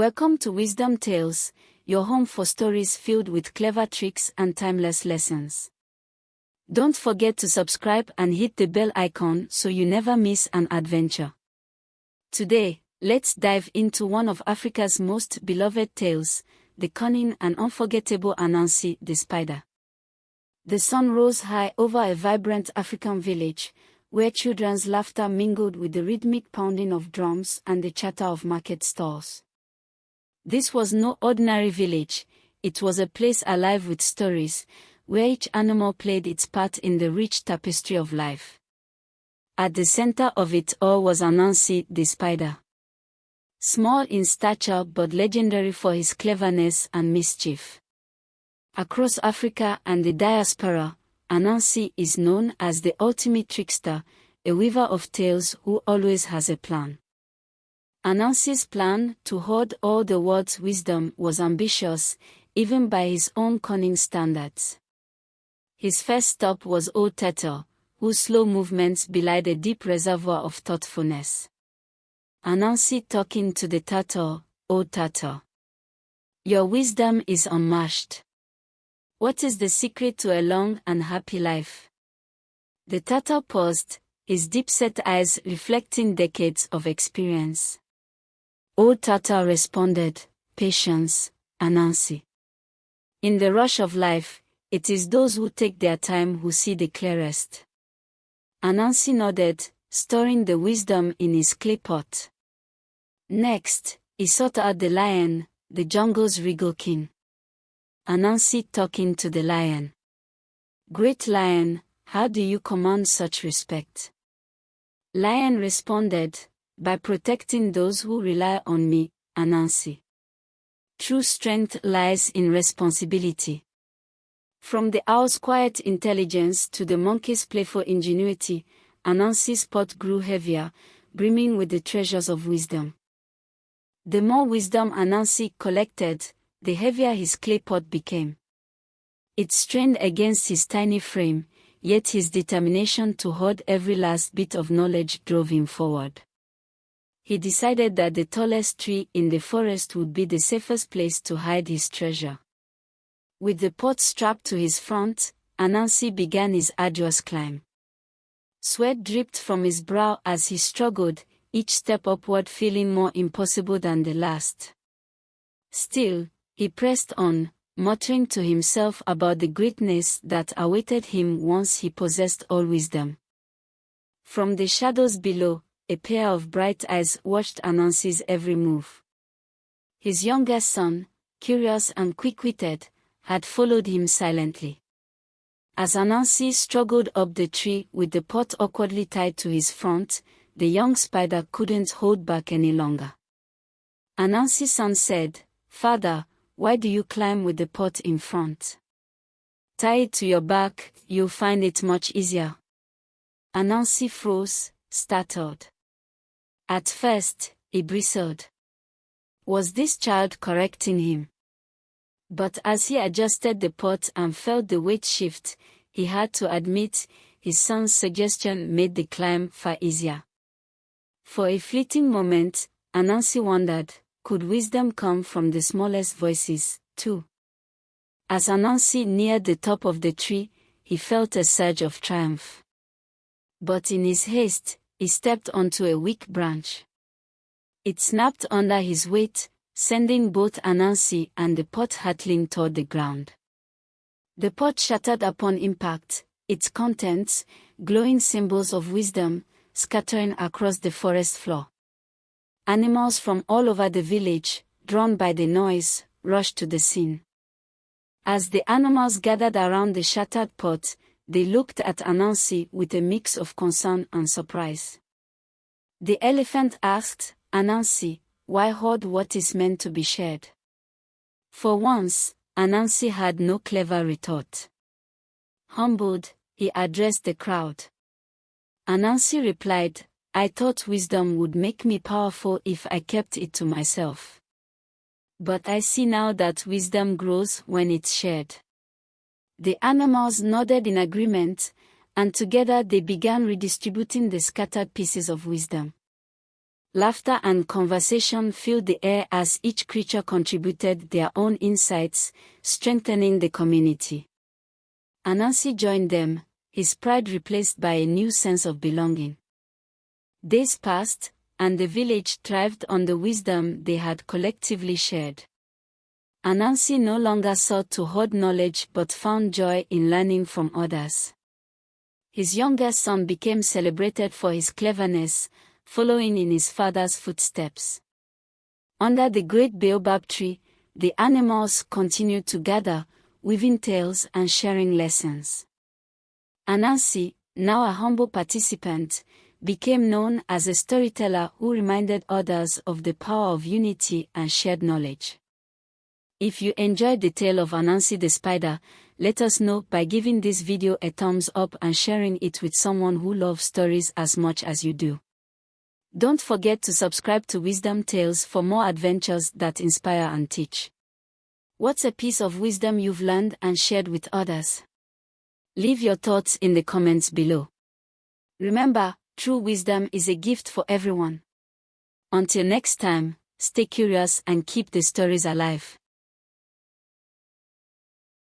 Welcome to Wisdom Tales, your home for stories filled with clever tricks and timeless lessons. Don't forget to subscribe and hit the bell icon so you never miss an adventure. Today, let's dive into one of Africa's most beloved tales, the cunning and unforgettable Anansi the Spider. The sun rose high over a vibrant African village, where children's laughter mingled with the rhythmic pounding of drums and the chatter of market stalls. This was no ordinary village, it was a place alive with stories, where each animal played its part in the rich tapestry of life. At the center of it all was Anansi the Spider. Small in stature but legendary for his cleverness and mischief. Across Africa and the diaspora, Anansi is known as the ultimate trickster, a weaver of tales who always has a plan. Anansi's plan to hoard all the world's wisdom was ambitious, even by his own cunning standards. His first stop was Old Turtle, whose slow movements belied a deep reservoir of thoughtfulness. Anansi talking to the turtle, "Old Turtle, your wisdom is unmatched. What is the secret to a long and happy life?" The turtle paused, his deep-set eyes reflecting decades of experience. Old Turtle responded, "Patience, Anansi. In the rush of life, it is those who take their time who see the clearest." Anansi nodded, storing the wisdom in his clay pot. Next, he sought out the lion, the jungle's regal king. Anansi talking to the lion. "Great lion, how do you command such respect?" Lion responded, "By protecting those who rely on me, Anansi. True strength lies in responsibility." From the owl's quiet intelligence to the monkey's playful ingenuity, Anansi's pot grew heavier, brimming with the treasures of wisdom. The more wisdom Anansi collected, the heavier his clay pot became. It strained against his tiny frame, yet his determination to hoard every last bit of knowledge drove him forward. He decided that the tallest tree in the forest would be the safest place to hide his treasure. With the pot strapped to his front, Anansi began his arduous climb. Sweat dripped from his brow as he struggled, each step upward feeling more impossible than the last. Still, he pressed on, muttering to himself about the greatness that awaited him once he possessed all wisdom. From the shadows below, a pair of bright eyes watched Anansi's every move. His younger son, curious and quick-witted, had followed him silently. As Anansi struggled up the tree with the pot awkwardly tied to his front, the young spider couldn't hold back any longer. Anansi's son said, "Father, why do you climb with the pot in front? Tie it to your back, you'll find it much easier." Anansi froze, startled. At first, he bristled. Was this child correcting him? But as he adjusted the pot and felt the weight shift, he had to admit, his son's suggestion made the climb far easier. For a fleeting moment, Anansi wondered, could wisdom come from the smallest voices, too? As Anansi neared the top of the tree, he felt a surge of triumph. But in his haste, he stepped onto a weak branch. It snapped under his weight, sending both Anansi and the pot hurtling toward the ground. The pot shattered upon impact, its contents, glowing symbols of wisdom, scattering across the forest floor. Animals from all over the village, drawn by the noise, rushed to the scene. As the animals gathered around the shattered pot, they looked at Anansi with a mix of concern and surprise. The elephant asked, "Anansi, why hoard what is meant to be shared?" For once, Anansi had no clever retort. Humbled, he addressed the crowd. Anansi replied, "I thought wisdom would make me powerful if I kept it to myself. But I see now that wisdom grows when it's shared." The animals nodded in agreement, and together they began redistributing the scattered pieces of wisdom. Laughter and conversation filled the air as each creature contributed their own insights, strengthening the community. Anansi joined them, his pride replaced by a new sense of belonging. Days passed, and the village thrived on the wisdom they had collectively shared. Anansi no longer sought to hoard knowledge but found joy in learning from others. His youngest son became celebrated for his cleverness, following in his father's footsteps. Under the great baobab tree, the animals continued to gather, weaving tales and sharing lessons. Anansi, now a humble participant, became known as a storyteller who reminded others of the power of unity and shared knowledge. If you enjoyed the tale of Anansi the Spider, let us know by giving this video a thumbs up and sharing it with someone who loves stories as much as you do. Don't forget to subscribe to Wisdom Tales for more adventures that inspire and teach. What's a piece of wisdom you've learned and shared with others? Leave your thoughts in the comments below. Remember, true wisdom is a gift for everyone. Until next time, stay curious and keep the stories alive.